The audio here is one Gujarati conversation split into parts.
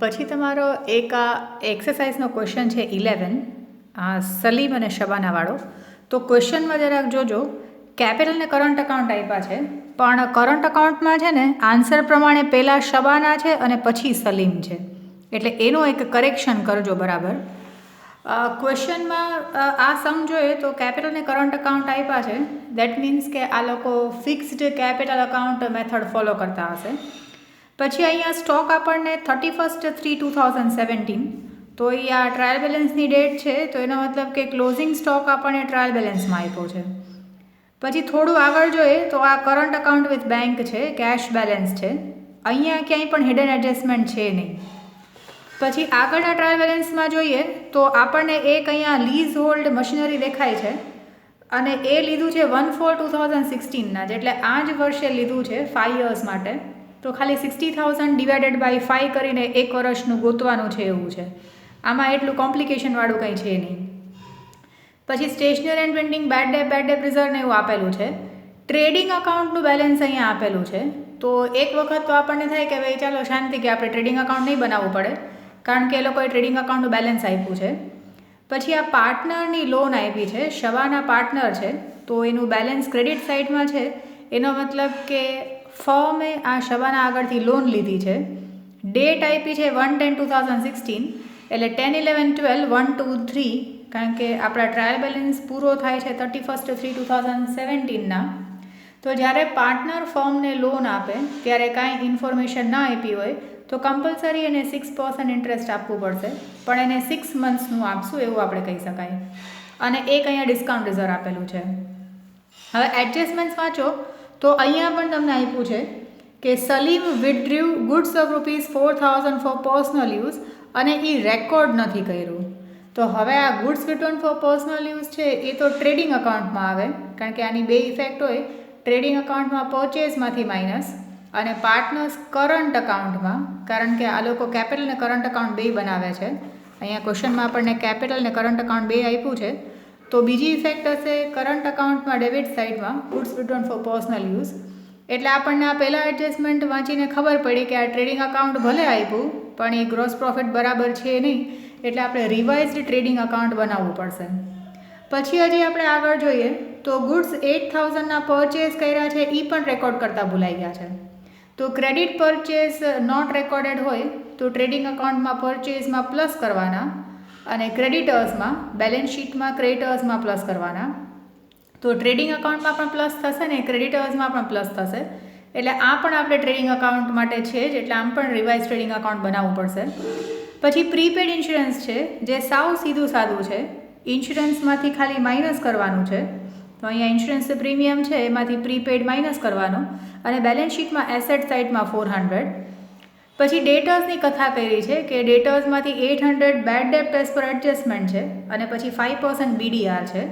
પછી તમારો એક આ એક્સરસાઇઝનો ક્વેશ્ચન છે 11 આ સલીમ અને શબાનાવાળો. તો ક્વેશ્ચનમાં જરાક જોજો, કેપિટલ ને કરંટ અકાઉન્ટ આપ્યા છે, પણ કરંટ અકાઉન્ટમાં છે ને આન્સર પ્રમાણે પહેલાં શબાના છે અને પછી સલીમ છે, એટલે એનું એક કરેક્શન કરજો બરાબર. ક્વેશ્ચનમાં આ સમ જોઈએ તો કેપિટલ ને કરંટ અકાઉન્ટ આપ્યા છે, દેટ મીન્સ કે આ લોકો fixed capital account method follow કરતા હશે. પછી અહીંયા સ્ટોક આપણને 31/3/2017, તો એ આ ટ્રાયલ બેલેન્સની ડેટ છે, તો એનો મતલબ કે ક્લોઝિંગ સ્ટોક આપણને ટ્રાયલ બેલેન્સમાં આપ્યો છે. પછી થોડું આગળ જોઈએ તો આ કરંટ અકાઉન્ટ વિથ બેંક છે, કેશ બેલેન્સ છે, અહીંયા ક્યાંય પણ હિડન એડજસ્ટમેન્ટ છે નહીં. પછી આગળના ટ્રાયલ બેલેન્સમાં જોઈએ તો આપણને એક અહીંયા લીઝ હોલ્ડ મશીનરી દેખાય છે અને એ લીધું છે 1/4/2016ના, એટલે આ જ વર્ષે લીધું છે 5 યર્સ માટે. તો ખાલી 60,000 ડિવાઇડેડ બાય 5 કરીને એક વર્ષનું ગોતવાનું છે એવું છે. આમાં એટલું કોમ્પ્લિકેશનવાળું કંઈ છે નહીં. પછી stationery and printing, bad debt reserve ને એવું આપેલું છે. ટ્રેડિંગ અકાઉન્ટનું બેલેન્સ અહીંયા આપેલું છે. તો એક વખત તો આપણને થાય કે ભાઈ ચાલો શાંતિ, કે આપણે ટ્રેડિંગ અકાઉન્ટ નહીં બનાવવું પડે, કારણ કે એ લોકોએ ટ્રેડિંગ અકાઉન્ટનું બેલેન્સ આપ્યું છે. પછી આ પાર્ટનરની લોન આપી છે, શબાના પાર્ટનર છે, તો એનું બેલેન્સ ક્રેડિટ સાઇડમાં છે. એનો મતલબ કે ફર્મે આ શબાના આગળથી લોન લીધી છે. ડેટ આપી છે 1/10/2016, એટલે 10/11/12/1 2 3, કારણ કે આપણા ટ્રાયલ બેલેન્સ પૂરો થાય છે 31/3/2017ના. તો જ્યારે પાર્ટનર ફર્મને લોન આપે ત્યારે કાંઈ ઇન્ફોર્મેશન ના આપી હોય તો કમ્પલસરી એને 6% ઇન્ટરેસ્ટ આપવું પડશે, પણ એને 6 મંથ્સનું આપશું એવું આપણે કહી શકાય. અને એક અહીંયા ડિસ્કાઉન્ટ રિઝર્વ આપેલું છે. હવે એડજસ્ટમેન્ટ્સ વાંચો તો અહીંયા પણ તમને આપ્યું છે કે Salim withdrew goods of ₹4,000 for personal use અને એ રેકોર્ડ નથી કર્યું. તો હવે આ goods return for personal use છે એ તો ટ્રેડિંગ અકાઉન્ટમાં આવે, કારણ કે આની બે ઇફેક્ટ હોય. ટ્રેડિંગ અકાઉન્ટમાં પરચેઝમાંથી માઇનસ અને પાર્ટનર્સ કરંટ અકાઉન્ટમાં, કારણ કે આ લોકો કેપિટલ ને કરંટ અકાઉન્ટ બે બનાવે છે. અહીંયા ક્વેશ્ચનમાં આપણને કેપિટલ ને કરંટ અકાઉન્ટ બે આપ્યું છે, તો બીજી ઇફેક્ટ હશે કરંટ અકાઉન્ટમાં ડેબિટ સાઇડમાં goods return for personal use. એટલે આપણને આ પહેલાં એડજસ્ટમેન્ટ વાંચીને ખબર પડી કે આ ટ્રેડિંગ અકાઉન્ટ ભલે આપ્યું પણ એ ગ્રોસ પ્રોફિટ બરાબર છે નહીં, એટલે આપણે રિવાઇઝડ ટ્રેડિંગ અકાઉન્ટ બનાવવું પડશે. પછી હજી આપણે આગળ જોઈએ તો ગુડ્સ 8,000ના પરચેઝ કર્યા છે, એ પણ રેકોર્ડ કરતાં ભૂલાઈ ગયા છે. તો ક્રેડિટ પરચેઝ નોટ રેકોર્ડેડ હોય તો ટ્રેડિંગ અકાઉન્ટમાં પરચેઝમાં પ્લસ કરવાના અને ક્રેડિટર્સમાં બેલેન્સ શીટમાં ક્રેડિટર્સમાં પ્લસ કરવાના. તો ટ્રેડિંગ અકાઉન્ટમાં પણ પ્લસ થશે ને ક્રેડિટર્સમાં પણ પ્લસ થશે, એટલે આ પણ આપણે ટ્રેડિંગ અકાઉન્ટ માટે છે જ, એટલે આમ પણ રિવાઇઝ ટ્રેડિંગ અકાઉન્ટ બનાવવું પડશે. પછી પ્રીપેડ ઇન્સ્યોરન્સ છે, જે સાવ સીધું સાદું છે. ઇન્સ્યોરન્સમાંથી ખાલી માઇનસ કરવાનું છે, તો અહીંયા ઇન્સ્યોરન્સ પ્રીમિયમ છે એમાંથી પ્રીપેડ માઇનસ કરવાનું અને બેલેન્સ શીટમાં એસેટ સાઇડમાં 400. પછી ડેટર્સની કથા કરી છે કે ડેટર્સમાંથી 800 બેડ ડેપ્ટ એઝ પર એડજસ્ટમેન્ટ છે અને પછી 5% BDR છે.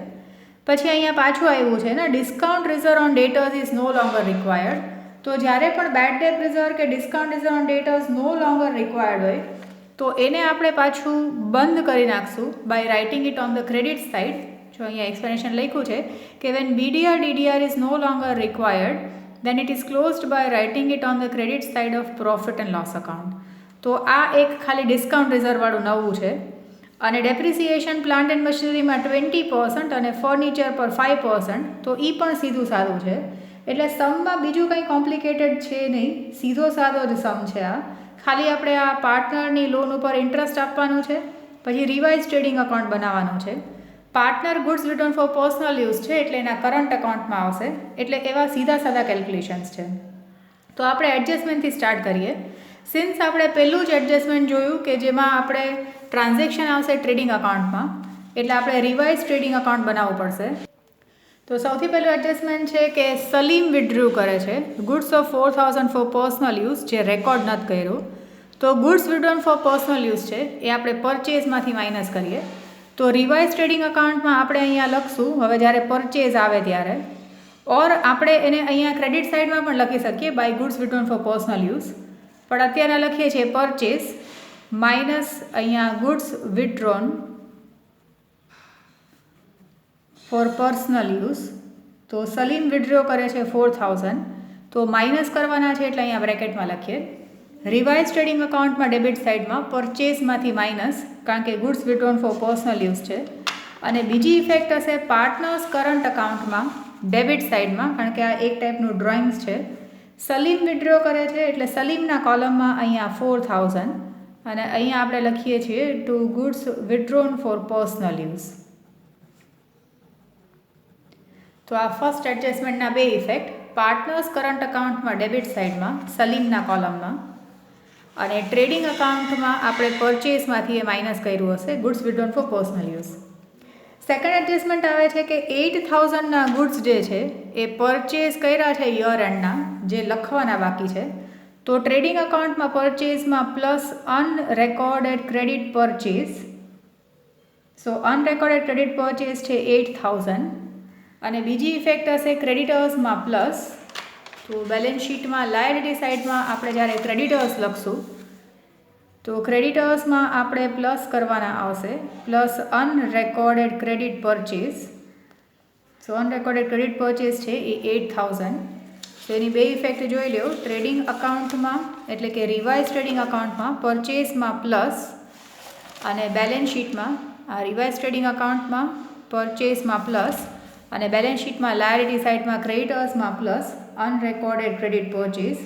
પછી અહીંયા પાછું આવ્યું છે ને discount reserve on debtors is no longer required. તો જ્યારે પણ બેડ ડેપ્ટ રિઝર્વ કે discount reserve on debtors no longer required હોય તો એને આપણે પાછું બંધ કરી નાખશું by writing it on the credit side. જો અહીંયા એક્સપ્લેનેશન લખ્યું છે કે વેન BDR DDR ઇઝ નો લોંગર રિક્વાયર્ડ then it is closed by writing it on the credit side of profit and loss account. તો આ એક ખાલી ડિસ્કાઉન્ટ રિઝર્વવાળું નવું છે. અને ડેપ્રિસિએશન પ્લાન્ટ એન્ડ મશીનરીમાં 20% અને ફર્નિચર પર 5%, તો એ પણ સીધું સાદું છે. એટલે સમમાં બીજું કંઈ કોમ્પ્લિકેટેડ છે નહીં, સીધો સાદો જ સમ છે આ. ખાલી આપણે આ પાર્ટનરની લોન ઉપર ઇન્ટરેસ્ટ આપવાનું છે, પછી રિવાઇઝ ટ્રેડિંગ અકાઉન્ટ બનાવવાનું છે. Partner goods return for personal use છે એટલે એના કરંટ અકાઉન્ટમાં આવશે, એટલે એવા સીધા સાદા કેલ્ક્યુલેશન્સ છે. તો આપણે એડજસ્ટમેન્ટથી સ્ટાર્ટ કરીએ. સિન્સ આપણે પહેલું જ એડજસ્ટમેન્ટ જોયું કે જેમાં આપણે ટ્રાન્ઝેક્શન આવશે ટ્રેડિંગ અકાઉન્ટમાં, એટલે આપણે રિવાઇઝ ટ્રેડિંગ અકાઉન્ટ બનાવવું પડશે. તો સૌથી પહેલું એડજસ્ટમેન્ટ છે કે સલીમ વિથડ્રૂ કરે છે goods of 4,000 for personal use, જે રેકોર્ડ નથી કર્યું. તો goods return for personal use છે એ આપણે પરચેઝમાંથી માઇનસ કરીએ. તો રિવાઇઝ ટ્રેડિંગ અકાઉન્ટમાં આપણે અહીંયા લખશું હવે જ્યારે પરચેઝ આવે ત્યારે, ઓર આપણે એને અહીંયા ક્રેડિટ સાઇડમાં પણ લખી શકીએ by goods return for personal use, પણ અત્યારે લખીએ છીએ પરચેઝ માઇનસ અહીંયા goods withdrawn for personal use. તો સલીમ વિથડ્રો કરે છે 4,000, તો માઇનસ કરવાના છે એટલે અહીંયા બ્રેકેટમાં લખીએ. રિવાઇઝ ટ્રેડિંગ અકાઉન્ટમાં ડેબિટ સાઇડમાં પરચેસમાંથી માઇનસ, કારણ કે goods withdrawn for personal use છે. અને બીજી ઇફેક્ટ હશે પાર્ટનર્સ કરંટ અકાઉન્ટમાં ડેબિટ સાઇડમાં, કારણ કે આ એક ટાઈપનું ડ્રોઈંગ્સ છે. સલીમ વિડ્રો કરે છે એટલે સલીમના કોલમમાં અહીંયા 4000 અને અહીંયા આપણે લખીએ છીએ to goods withdrawn for personal use. તો આ ફર્સ્ટ એડજસ્ટમેન્ટના બે ઇફેક્ટ, પાર્ટનર્સ કરંટ અકાઉન્ટમાં ડેબિટ સાઇડમાં સલીમના કોલમમાં અને ટ્રેડિંગ અકાઉન્ટમાં આપણે પરચેસમાંથી એ માઇનસ કર્યું હશે goods withdrawn for personal use. Second adjustment આવે છે કે 8000ના ગુડ્સ જે છે એ પરચેસ કર્યા છે યર એન્ડના, જે લખવાના બાકી છે. તો ટ્રેડિંગ અકાઉન્ટમાં પરચેસમાં પ્લસ અનરેકોર્ડેડ ક્રેડિટ પરચેસ. સો અનરેકોર્ડેડ ક્રેડિટ પરચેસ છે 8000 અને બીજી ઇફેક્ટ હશે ક્રેડિટર્સમાં પ્લસ. તો બેલેન્સ શીટમાં લાયબિલિટી સાઇડમાં આપણે જ્યારે ક્રેડિટર્સ લખશું તો ક્રેડિટર્સમાં આપણે પ્લસ કરવાના આવશે પ્લસ અનરેકોર્ડેડ ક્રેડિટ પરચેસ. સો અનરેકોર્ડેડ ક્રેડિટ પરચેસ છે એ 8000. તો એની બે ઇફેક્ટ જોઈ લો. ટ્રેડિંગ અકાઉન્ટમાં એટલે કે રિવાઇઝ ટ્રેડિંગ અકાઉન્ટમાં પરચેસમાં પ્લસ અને બેલેન્સ શીટમાં આ રિવાઇઝ ટ્રેડિંગ અકાઉન્ટમાં પરચેસમાં પ્લસ અને બેલેન્સ શીટમાં લાયબિલિટી સાઇડમાં ક્રેડિટર્સમાં પ્લસ અનરેકોર્ડેડ ક્રેડિટ પરચેસ.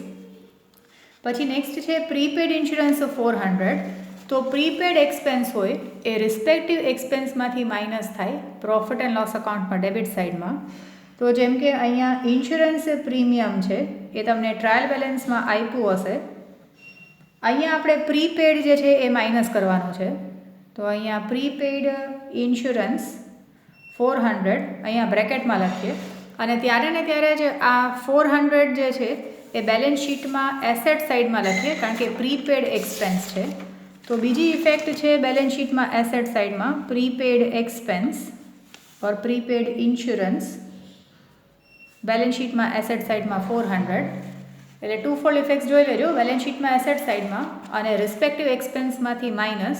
પછી નેક્સ્ટ છે પ્રીપેડ ઇન્સ્યોરન્સ 400. તો પ્રીપેડ એક્સપેન્સ હોય એ રિસ્પેક્ટિવ એક્સપેન્સમાંથી માઇનસ થાય પ્રોફિટ એન્ડ લોસ અકાઉન્ટમાં ડેબિટ સાઇડમાં. તો જેમ કે અહીંયા ઇન્સ્યોરન્સ પ્રીમિયમ છે એ તમને ટ્રાયલ બેલેન્સમાં આપ્યું હશે. અહીંયા આપણે પ્રીપેડ જે છે એ માઇનસ કરવાનું છે. તો અહીંયા પ્રીપેડ ઇન્સ્યોરન્સ 400 અહીંયા બ્રેકેટમાં લખીએ અને ત્યારે ને ત્યારે જ આ 400 જે છે એ બેલેન્સ શીટમાં એસેટ સાઇડમાં લખીએ, કારણ કે પ્રીપેડ એક્સપેન્સ છે. તો બીજી ઇફેક્ટ છે બેલેન્સ શીટમાં એસેટ સાઇડમાં પ્રીપેડ એક્સપેન્સ ઓર પ્રીપેડ ઇન્સ્યોરન્સ બેલેન્સ શીટમાં એસેટ સાઇડમાં 400. એટલે ટુ ફોલ્ડ ઇફેક્ટ્સ જોઈ લેજો. બેલેન્સ શીટમાં એસેટ સાઇડમાં અને રિસ્પેક્ટિવ એક્સપેન્સમાંથી માઇનસ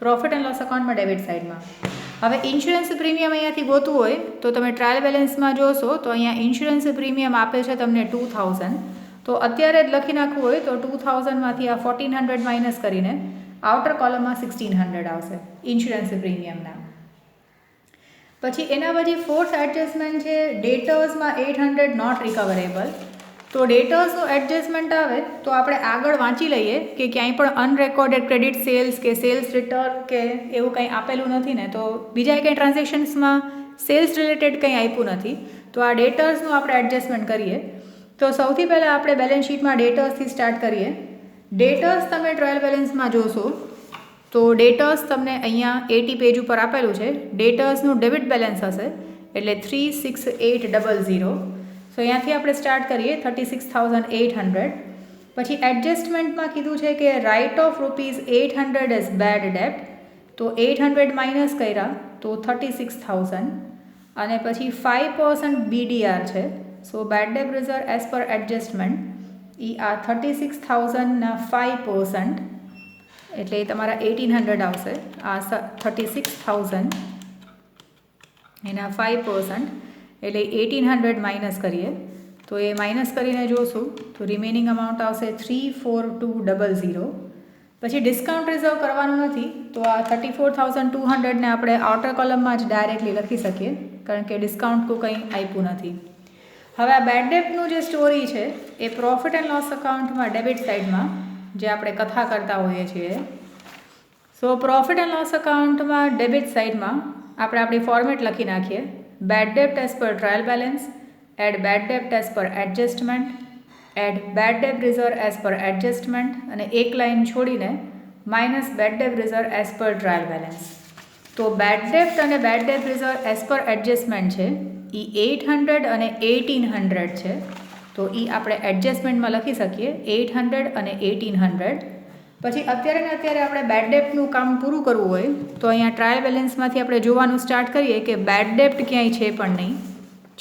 પ્રોફિટ એન્ડ લોસ અકાઉન્ટમાં ડેબિટ સાઇડમાં. હવે ઇન્સ્યોરન્સ પ્રીમિયમ અહીંયાથી ગોતવું હોય તો તમે ટ્રાયલ બેલેન્સમાં જોશો તો અહીંયા ઇન્સ્યોરન્સ પ્રીમિયમ આપે છે તમને 2000. તો અત્યારે જ લખી નાખવું હોય તો 2000માંથી આ 1400 માઇનસ કરીને આઉટર કોલમમાં 1600 આવશે ઇન્સ્યોરન્સ પ્રીમિયમના. પછી એના પછી ફોર્થ એડજસ્ટમેન્ટ છે ડેટર્સમાં 800 નોટ રિકવરેબલ. તો ડેટર્સનું એડજસ્ટમેન્ટ આવે તો આપણે આગળ વાંચી લઈએ કે ક્યાંય પણ અનરેકોર્ડેડ ક્રેડિટ સેલ્સ કે સેલ્સ રિટર્ન કે એવું કંઈ આપેલું નથી ને, તો બીજા કંઈ ટ્રાન્ઝેક્શન્સમાં સેલ્સ રિલેટેડ કંઈ આપ્યું નથી. તો આ ડેટર્સનું આપણે એડજસ્ટમેન્ટ કરીએ. તો સૌથી પહેલાં આપણે બેલેન્સ શીટમાં ડેટર્સથી સ્ટાર્ટ કરીએ. ડેટર્સ તમે ટ્રાયલ બેલેન્સમાં જોશો તો ડેટર્સ તમને અહીંયા 80 પેજ ઉપર આપેલું છે. ડેટર્સનું ડેબિટ બેલેન્સ હશે એટલે 36800. સો અહીંયાથી આપણે સ્ટાર્ટ કરીએ 36,800. પછી એડજસ્ટમેન્ટમાં કીધું છે કે રાઇટ ઓફ ₹800 એઝ બેડ ડેપ્ટ. તો 800 માઇનસ કર્યા તો 36,000 અને પછી 5% BDR છે. So bad debt reserve as per adjustment એ આ 36,000ના 5% એટલે એ તમારા 1800 આવશે. આ 36,000 એના 5% એટલે 1800 માઇનસ કરીએ તો એ માઇનસ કરીને જોશું તો રિમેનિંગ અમાઉન્ટ આવશે 34200. પછી ડિસ્કાઉન્ટ રિઝર્વ કરવાનું નથી તો આ 34,200ને આપણે આઉટર કોલમમાં જ ડાયરેક્ટલી લખી શકીએ, કારણ કે ડિસ્કાઉન્ટ કંઈ આપ્યું નથી. હવે આ બેડ ડેપ્ટનું જે સ્ટોરી છે એ પ્રોફિટ એન્ડ લોસ અકાઉન્ટમાં ડેબિટ સાઇડમાં જે આપણે કથા કરતા હોઈએ છીએ. સો પ્રોફિટ એન્ડ લોસ અકાઉન્ટમાં ડેબિટ સાઇડમાં આપણે આપણી ફોર્મેટ લખી નાખીએ. બેડ ડેપ્ટ as per trial balance, add bad ડેપ્ટ as per adjustment, add bad debt reserve as per adjustment અને એક લાઇન છોડીને minus bad debt reserve as per trial balance. તો બેડ ડેપ્ટ અને bad debt reserve as per adjustment છે એ 800 અને 1800 છે. તો એ આપણે એડજસ્ટમેન્ટમાં લખી શકીએ 800 અને 1800. પછી અત્યારે આપણે બેડ ડેપ્ટનું કામ પૂરું કરવું હોય તો અહીંયા ટ્રાયલ બેલેન્સમાંથી આપણે જોવાનું સ્ટાર્ટ કરીએ કે બેડ ડેપ્ટ ક્યાંય છે પણ નહીં,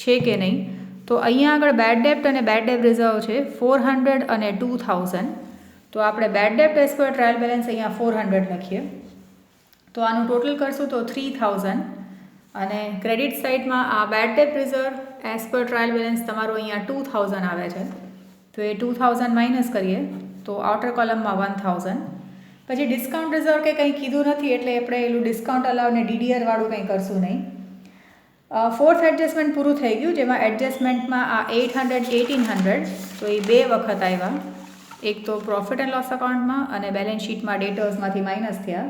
છે કે નહીં. તો અહીંયા આગળ બેડ ડેપ્ટ અને બેડ ડેપ રિઝર્વ છે 400 અને 2000. તો આપણે બેડ ડેપ્ટ એઝ પર ટ્રાયલ બેલેન્સ અહીંયા 400 લખીએ તો આનું ટોટલ કરશું તો 3000 અને ક્રેડિટ સાઇડમાં આ bad debt reserve as per trial balance તમારું અહીંયા 2000 આવે છે. તો એ 2000 માઇનસ કરીએ તો આઉટર કોલમમાં 1000. પછી ડિસ્કાઉન્ટ રિઝર્વ કે કંઈ કીધું નથી એટલે આપણે એલું ડિસ્કાઉન્ટ અલાઉ ને DDR વાળું કંઈ કરશું નહીં. ફોર્થ એડજસ્ટમેન્ટ પૂરું થઈ ગયું, જેમાં એડજસ્ટમેન્ટમાં આ 800 1800 તો એ 2 વખત આવ્યા. એક તો પ્રોફિટ એન્ડ લોસ અકાઉન્ટમાં અને બેલેન્સ શીટમાં ડેટર્સમાંથી માઇનસ થયા.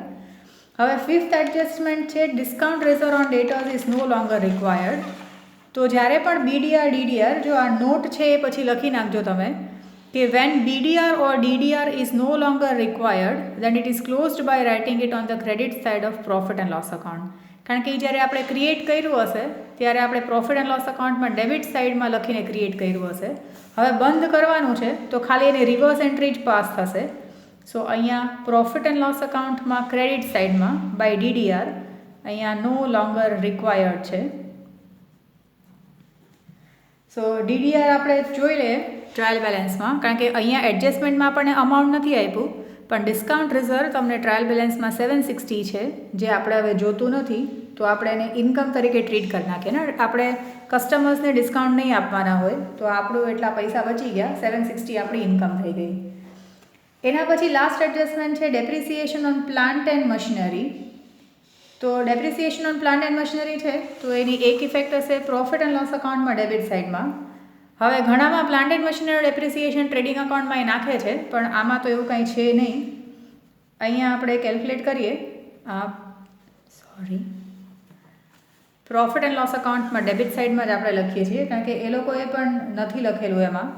હવે ફિફ્થ એડજસ્ટમેન્ટ છે discount reserve on debtors is no longer required. તો જ્યારે પણ BDR DDR, જો આ નોટ છે એ પછી લખી નાખજો તમે કે when BDR or DDR is no longer required then it is closed by writing it on the credit side of profit and loss account. કારણ કે જ્યારે આપણે ક્રિએટ કર્યું હશે ત્યારે આપણે પ્રોફિટ એન્ડ લોસ અકાઉન્ટમાં ડેબિટ સાઇડમાં લખીને ક્રિએટ કર્યું હશે. હવે બંધ કરવાનું છે તો ખાલી એને રિવર્સ એન્ટ્રી જ પાસ થશે. સો અહીંયા પ્રોફિટ એન્ડ લોસ અકાઉન્ટમાં ક્રેડિટ સાઇડમાં બાય DDR અહીંયા નો લોંગર રિક્વાયર્ડ છે. સો DDR આપણે જોઈ લઈએ ટ્રાયલ બેલેન્સમાં, કારણ કે અહીંયા એડજસ્ટમેન્ટમાં આપણને અમાઉન્ટ નથી આપ્યું, પણ ડિસ્કાઉન્ટ રિઝર્વ તમને ટ્રાયલ બેલેન્સમાં 760 છે, જે આપણે હવે જોતું નથી તો આપણે એને ઇન્કમ તરીકે ટ્રીટ કરી નાખીએ ને. આપણે કસ્ટમર્સને ડિસ્કાઉન્ટ નહીં આપવાના હોય તો આપણું એટલા પૈસા બચી ગયા, 760 આપણી ઇન્કમ થઈ ગઈ. એના પછી લાસ્ટ એડજસ્ટમેન્ટ છે depreciation on plant and machinery. તો depreciation on plant and machinery છે તો એની એક ઇફેક્ટ હશે પ્રોફિટ એન્ડ લોસ અકાઉન્ટમાં ડેબિટ સાઇડમાં. હવે ઘણામાં plant and machinery depreciation trading અકાઉન્ટમાં એ નાખે છે, પણ આમાં તો એવું કંઈ છે નહીં. અહીંયા આપણે કેલ્ક્યુલેટ કરીએ, પ્રોફિટ એન્ડ લોસ અકાઉન્ટમાં ડેબિટ સાઇડમાં જ આપણે લખીએ છીએ, કારણ કે એ લોકોએ પણ નથી લખેલું એમાં.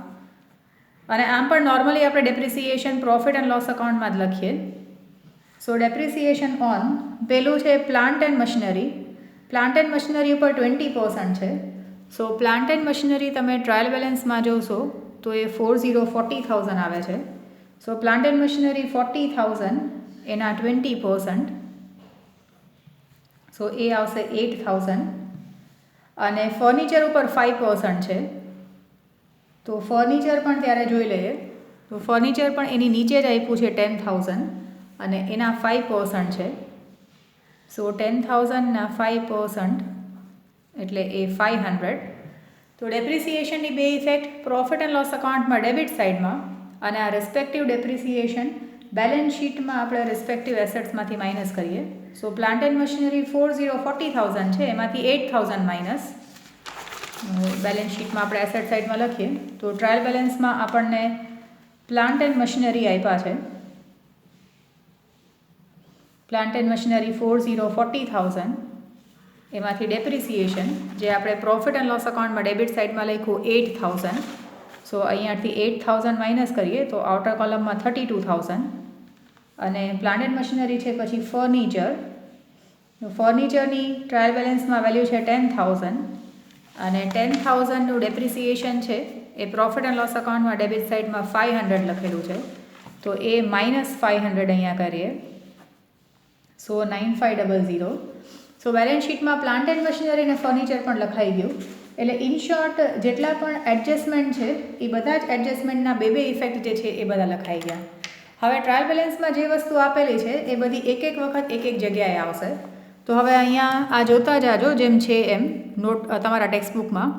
અને આમ પણ નોર્મલી આપણે ડેપ્રિસિએશન પ્રોફિટ એન્ડ લોસ અકાઉન્ટમાં જ લખીએ. સો ડેપ્રિસિએશન ઓન પેલું છે plant and machinery. Plant and machinery ઉપર 20% છે. સો પ્લાન્ટ એન્ડ મશીનરી તમે ટ્રાયલ બેલેન્સમાં જોશો તો એ 40,000 આવે છે. સો પ્લાન્ટ એન્ડ મશીનરી 40,000 એના 20%, સો એ આવશે 8,000. અને ફર્નિચર ઉપર 5% છે, તો ફર્નિચર પણ ત્યારે જોઈ લઈએ. તો ફર્નિચર પણ એની નીચે જ આપ્યું છે 10,000 અને એના 5% છે. સો 10,000ના 5% એટલે એ 500. તો ડેપ્રિસિએશનની બે ઇફેક્ટ પ્રોફિટ એન્ડ લોસ અકાઉન્ટમાં ડેબિટ સાઇડમાં, અને આ રિસ્પેક્ટિવ ડેપ્રિસિએશન બેલેન્સ શીટમાં આપણે રિસ્પેક્ટિવ એસેટ્સમાંથી માઇનસ કરીએ. સો પ્લાન્ટ એન્ડ મશીનરી 40,000 છે, એમાંથી 8,000 માઇનસ બેલેન્સ શીટમાં આપણે એસેટ સાઇડમાં લખીએ. તો ટ્રાયલ બેલેન્સમાં આપણને પ્લાન્ટ એન્ડ મશીનરી આપ્યા છે. પ્લાન્ટ એન્ડ મશીનરી 40,000 એમાંથી ડેપ્રિસિએશન જે આપણે પ્રોફિટ એન્ડ લોસ અકાઉન્ટમાં ડેબિટ સાઇડમાં લખ્યું 8,000. સો અહીંયાથી 8,000 માઇનસ કરીએ તો આઉટર કોલમમાં 32,000. અને પ્લાન્ટ એન્ડ મશીનરી છે પછી ફર્નિચર. ફર્નિચરની ટ્રાયલ બેલેન્સમાં વેલ્યુ છે 10,000 અને 10,000નું ડેપ્રિસિએશન છે એ પ્રોફિટ એન્ડ લોસ અકાઉન્ટમાં ડેબિટ સાઇડમાં 500 લખેલું છે, તો એ -500 અહીંયા કરીએ. સો 9500. સો બેલેન્સ શીટમાં પ્લાન્ટ એન્ડ મશીનરી અને ફર્નિચર પણ લખાઈ ગયું. એટલે ઇન શોર્ટ જેટલા પણ એડજસ્ટમેન્ટ છે એ બધા જ એડજસ્ટમેન્ટના બે ઇફેક્ટ જે છે એ બધા લખાઈ ગયા. હવે ટ્રાયલ બેલેન્સમાં જે વસ્તુ આપેલી છે એ બધી એક વખત એક જગ્યાએ આવશે. તો હવે અહીંયા આ જોતા જાજો જેમ છે એમ નોટ તમારા ટેક્સ્ટબુકમાં.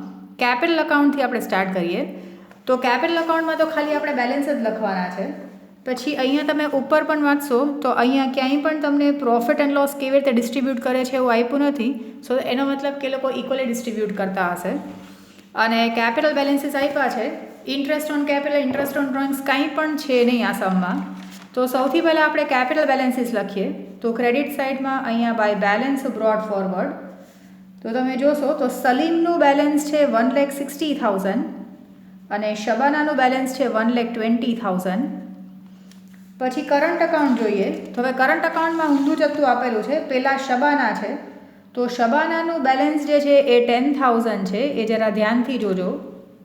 કેપિટલ અકાઉન્ટથી આપણે સ્ટાર્ટ કરીએ. તો કેપિટલ અકાઉન્ટમાં તો ખાલી આપણે બેલેન્સ જ લખવાના છે. પછી અહીંયા તમે ઉપર પણ વાંચશો તો અહીંયા ક્યાંય પણ તમને પ્રોફિટ એન્ડ લોસ કેવી રીતે ડિસ્ટ્રીબ્યુટ કરે છે એવું આપ્યું નથી. સો એનો મતલબ કે લોકો ઇક્વલી ડિસ્ટ્રીબ્યુટ કરતા હશે. અને કેપિટલ બેલેન્સીસ આપ્યા છે. Interest on capital, interest on drawings કાંઈ પણ છે નહીં આ સમમાં. તો સૌથી પહેલાં આપણે કેપિટલ બેલેન્સીસ લખીએ. તો ક્રેડિટ સાઇડમાં અહીંયા બાય બેલેન્સ બ્રોડ ફોરવર્ડ. તો તમે જોશો તો સલીમનું બેલેન્સ છે 1,60,000 અને શબાનાનું બેલેન્સ છે 1,20,000. પછી કરંટ અકાઉન્ટ જોઈએ તો હવે કરંટ અકાઉન્ટમાં ઊંધું જથ્થું આપેલું છે. પહેલાં શબાના છે તો શબાનાનું બેલેન્સ જે છે એ 10,000 છે. એ જરા ધ્યાનથી જોજો,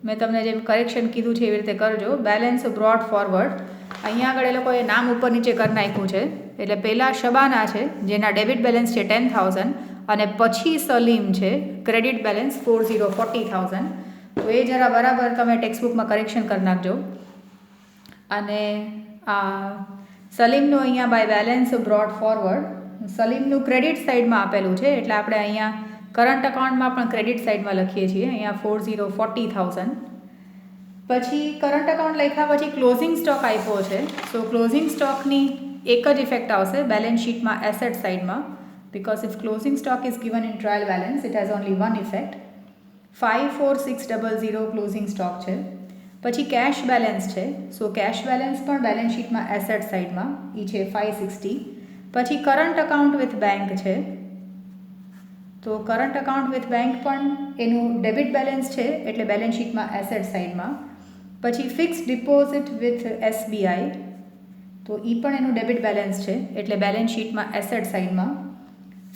મેં તમને જેમ કરેક્શન કીધું છે એવી રીતે કરજો. બેલેન્સ બ્રોડ ફોરવર્ડ અહીંયા આગળ એ લોકોએ નામ ઉપર નીચે કરી નાખ્યું છે. એટલે પહેલાં શબાના છે જેના ડેબિટ બેલેન્સ છે 10,000 અને પછી સલીમ છે ક્રેડિટ બેલેન્સ 40,000. તો એ જરા બરાબર તમે ટેક્સ્ટબુકમાં કરેક્શન કરી નાખજો. અને સલીમનું અહીંયા બાય બેલેન્સ બ્રોડ ફોરવર્ડ સલીમનું ક્રેડિટ સાઇડમાં આપેલું છે, એટલે આપણે અહીંયા કરંટ અકાઉન્ટમાં પણ ક્રેડિટ સાઇડમાં લખીએ છીએ. અહીંયા 40,000. પછી કરંટ અકાઉન્ટ લખ્યા પછી ક્લોઝિંગ સ્ટોક આપ્યો છે. સો ક્લોઝિંગ સ્ટોકની એક જ ઇફેક્ટ આવશે બેલેન્સ શીટમાં એસેટ સાઇડમાં, because if closing stock is given in trial balance it has only one effect. 54600 closing stock છે. પછી કેશ બેલેન્સ છે. સો કેશ બેલેન્સ પણ બેલેન્સ શીટમાં એસેટ સાઇડમાં એ છે 560. પછી કરંટ અકાઉન્ટ વિથ બેંક છે. તો કરંટ અકાઉન્ટ વિથ બેંક પણ એનું ડેબિટ બેલેન્સ છે એટલે બેલેન્સ શીટમાં એસેટ સાઇડમાં. પછી ફિક્સ ડિપોઝિટ વિથ SBI, તો એ પણ એનું ડેબિટ બેલેન્સ છે એટલે બેલેન્સ શીટમાં એસેટ સાઇડમાં.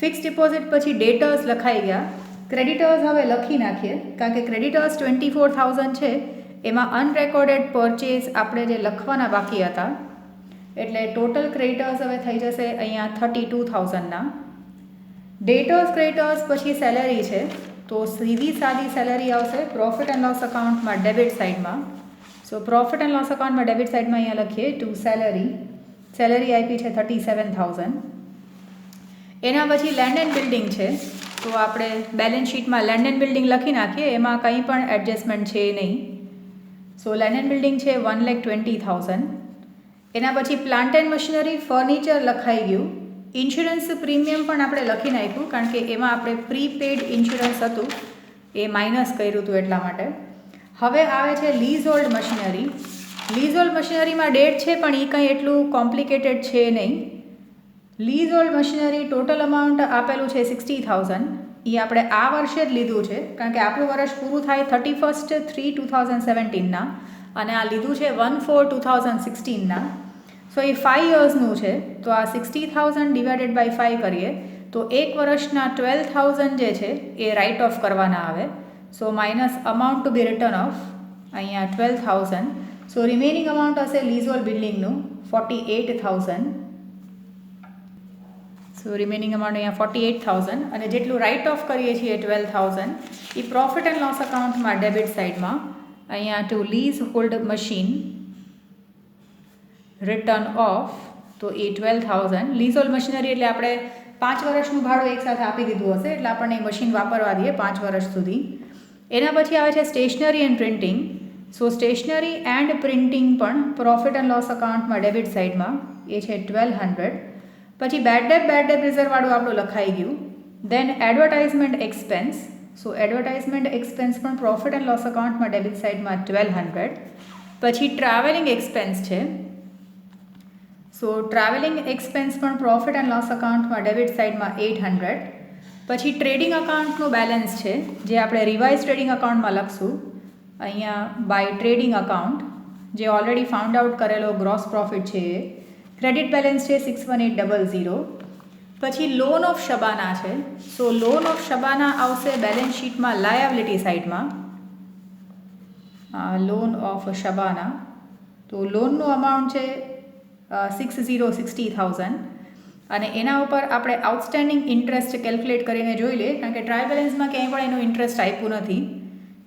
ફિક્સ ડિપોઝિટ પછી ડેટર્સ લખાઈ ગયા. ક્રેડિટર્સ હવે લખી નાખીએ કારણ કે ક્રેડિટર્સ 24,000 છે, એમાં અનરેકોર્ડેડ પરચેઝ આપણે જે લખવાના બાકી હતા એટલે ટોટલ ક્રેડિટર્સ હવે થઈ જશે અહીંયા 32,000ના. ડેટર્સ ક્રેડિટર્સ પછી સેલરી છે, તો સીધી સાદી સેલરી આવશે પ્રોફિટ એન્ડ લોસ અકાઉન્ટમાં ડેબિટ સાઇડમાં. સો પ્રોફિટ એન્ડ લોસ અકાઉન્ટમાં ડેબિટ સાઇડમાં અહીંયા લખીએ ટુ સેલરી આપી છે 37,000. એના પછી લેન્ડ એન્ડ બિલ્ડિંગ છે, તો આપણે બેલેન્સ શીટમાં લેન્ડ એન્ડ બિલ્ડિંગ લખી નાખીએ, એમાં કંઈ પણ એડજસ્ટમેન્ટ છે નહીં. સો લેન્ડ એન્ડ બિલ્ડિંગ છે 1,20,000. એના પછી પ્લાન્ટ એન્ડ મશીનરી ફર્નિચર લખાઈ ગયું. ઇન્સ્યોરન્સ પ્રીમિયમ પણ આપણે લખી નાખ્યું કારણ કે એમાં આપણે પ્રીપેડ ઇન્સ્યોરન્સ હતું એ માઇનસ કર્યું હતું એટલા માટે. હવે આવે છે leasehold machinery. Leasehold મશીનરીમાં ડેટ છે પણ એ કંઈ એટલું કોમ્પ્લિકેટેડ છે નહીં. Leasehold machinery total amount આપેલું છે 60,000. એ આપણે આ વર્ષે જ લીધું છે કારણ કે આપણું વર્ષ પૂરું થાય 31/3/2017ના અને આ લીધું છે 1/4/2016ના. સો એ 5 યર્સનું છે, તો આ 60,000 ડિવાઇડેડ બાય 5 કરીએ તો એક વર્ષના 12,000 જે છે એ રાઇટ ઓફ કરવાના આવે. So minus amount to be written off અહીંયા 12,000. સો રિમેનિંગ અમાઉન્ટ હશે લીઝ હોલ્ડ બિલ્ડિંગનું 48,000. સો રિમેનિંગ અમાઉન્ટ અહીંયા 48,000 અને જેટલું રાઇટ ઓફ કરીએ છીએ 12,000 એ પ્રોફિટ એન્ડ લોસ અકાઉન્ટમાં ડેબિટ સાઇડમાં અહીંયા to leasehold machine written off, તો એ 12,000. લીઝ હોલ્ડ મશીનરી એટલે આપણે 5 વર્ષનું ભાડું એકસાથે આપી દીધું હશે એટલે આપણને એ મશીન વાપરવા દઈએ 5 વર્ષ સુધી. એના પછી આવે છે stationery and printing. So stationery and printing પણ પ્રોફિટ એન્ડ લોસ અકાઉન્ટમાં ડેબિટ સાઇડમાં એ છે 1,200. પછી બેડ ડેટ રિઝર્વવાળું આપણું લખાઈ ગયું. દેન એડવર્ટાઇઝમેન્ટ એક્સપેન્સ. સો એડવર્ટાઇઝમેન્ટ એક્સપેન્સ પણ પ્રોફિટ એન્ડ લોસ અકાઉન્ટમાં ડેબિટ સાઇડમાં 1,200. પછી ટ્રાવેલિંગ એક્સપેન્સ છે. સો ટ્રાવેલિંગ એક્સપેન્સ પણ પ્રોફિટ એન્ડ લોસ અકાઉન્ટમાં ડેબિટ સાઇડમાં 800. પછી ટ્રેડિંગ અકાઉન્ટનું બેલેન્સ છે જે આપણે રિવાઇઝ ટ્રેડિંગ અકાઉન્ટમાં લખશું અહીંયા બાય ટ્રેડિંગ અકાઉન્ટ, જે ઓલરેડી ફાઉન્ડ આઉટ કરેલો ગ્રોસ પ્રોફિટ છે એ. ક્રેડિટ બેલેન્સ છે 61800. પછી લોન ઓફ શબાના છે. સો લોન ઓફ શબાના આવશે બેલેન્સ શીટમાં લાયબિલિટી સાઇડમાં. લોન ઓફ શબાના, તો લોનનું અમાઉન્ટ છે 60,000 અને એના ઉપર આપણે આઉટસ્ટેન્ડિંગ ઇન્ટરેસ્ટ કેલ્ક્યુલેટ કરીને જોઈ લઈએ કારણ કે ટ્રાયલ બેલેન્સમાં ક્યાંય પણ એનું ઇન્ટરેસ્ટ આપ્યું નથી.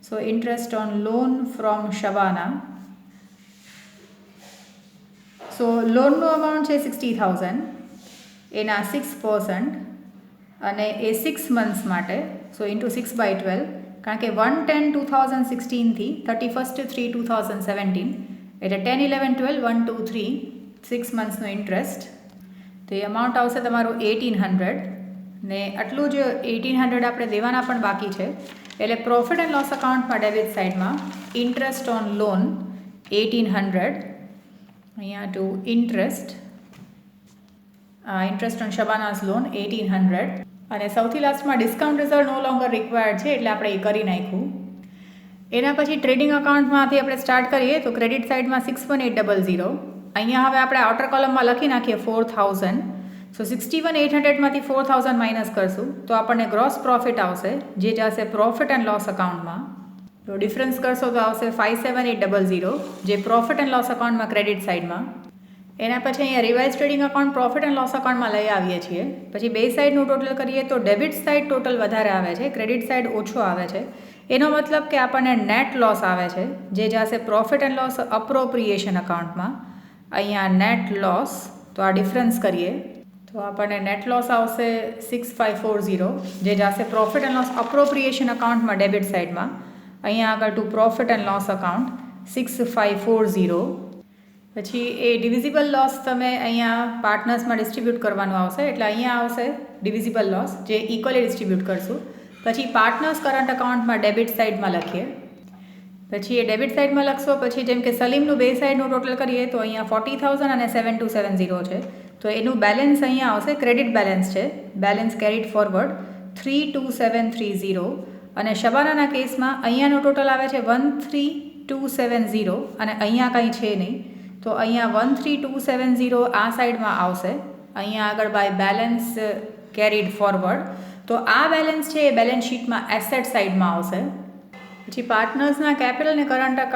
So interest on loan from Shabana. So લોનનું અમાઉન્ટ છે 60,000, એના 6% અને એ 6 મંથ્સ માટે. સો ઇન્ટુ 6/12 કારણ કે 1/10/2016 31/3/2017 એટલે 10/11/12 1 2 3 6 મંથ્સનો ઇન્ટરેસ્ટ. તો એ અમાઉન્ટ આવશે તમારું 1,800 ને આટલું જ 1,800 આપણે દેવાના પણ બાકી છે એટલે પ્રોફિટ એન્ડ લોસ અકાઉન્ટમાં ડેબિટ સાઇડમાં ઇન્ટરેસ્ટ ઓન લોન 1,800 અહીંયા to interest on Shabana's loan 1,800 અને સૌથી લાસ્ટમાં discount reserve no longer required છે એટલે આપણે એ કરી નાખ્યું. એના પછી ટ્રેડિંગ અકાઉન્ટમાંથી આપણે સ્ટાર્ટ કરીએ તો ક્રેડિટ સાઇડમાં 61,800. અહીંયા હવે આપણે આઉટર કોલમમાં લખી નાખીએ 4,000. સો 61,800માંથી 4,000 માઇનસ કરશું તો આપણને ગ્રોસ પ્રોફિટ આવશે જે જશે પ્રોફિટ એન્ડ લોસ અકાઉન્ટમાં. તો ડિફરન્સ કરશો તો આવશે 57,800 જે પ્રોફિટ એન્ડ લોસ અકાઉન્ટમાં ક્રેડિટ સાઇડમાં. એના પછી અહીંયા revise trading account profit and loss અકાઉન્ટમાં લઈ આવીએ છીએ. પછી બે સાઇડનું ટોટલ કરીએ તો ડેબિટ સાઇડ ટોટલ વધારે આવે છે, ક્રેડિટ સાઇડ ઓછો આવે છે. એનો મતલબ કે આપણને નેટ લોસ આવે છે જે જશે પ્રોફિટ એન્ડ લોસ અપ્રોપ્રિએશન અકાઉન્ટમાં. અહીંયા નેટ લોસ, તો આ ડિફરન્સ કરીએ તો આપણને નેટ લોસ આવશે 6,540 જે જશે પ્રોફિટ એન્ડ લોસ અપ્રોપ્રિએશન અકાઉન્ટમાં ડેબિટ સાઇડમાં. અહીંયા આગળ to profit and loss account 6540. પછી એ ડિવિઝિબલ લોસ તમે અહીંયા પાર્ટનર્સમાં ડિસ્ટ્રીબ્યુટ કરવાનું આવશે, એટલે અહીંયા આવશે ડિવિઝિબલ લોસ જે ઇક્વલી ડિસ્ટ્રીબ્યુટ કરશું. પછી પાર્ટનર્સ કરંટ અકાઉન્ટમાં ડેબિટ સાઇડમાં લખીએ. પછી એ ડેબિટ સાઇડમાં લખશો પછી જેમ કે સલીમનું બે સાઇડનું ટોટલ કરીએ તો અહીંયા 40,000 અને 7270 છે, તો એનું બેલેન્સ અહીંયા આવશે ક્રેડિટ બેલેન્સ છે, બેલેન્સ કેરીડ ફોરવર્ડ 32730. અને શબાનાના કેસમાં અહીંયાનું ટોટલ આવે છે 13270 અને અહીંયા કંઈ છે નહીં, તો અહીંયા 13270 આ સાઈડમાં આવશે. અહીંયા આગળ બાય બેલેન્સ કેરીડ ફોરવર્ડ, તો આ બેલેન્સ છે એ બેલેન્સ શીટમાં એસેટ સાઈડમાં આવશે. પછી પાર્ટનર્સના કેપિટલ અને કરંટ અકાઉન્ટ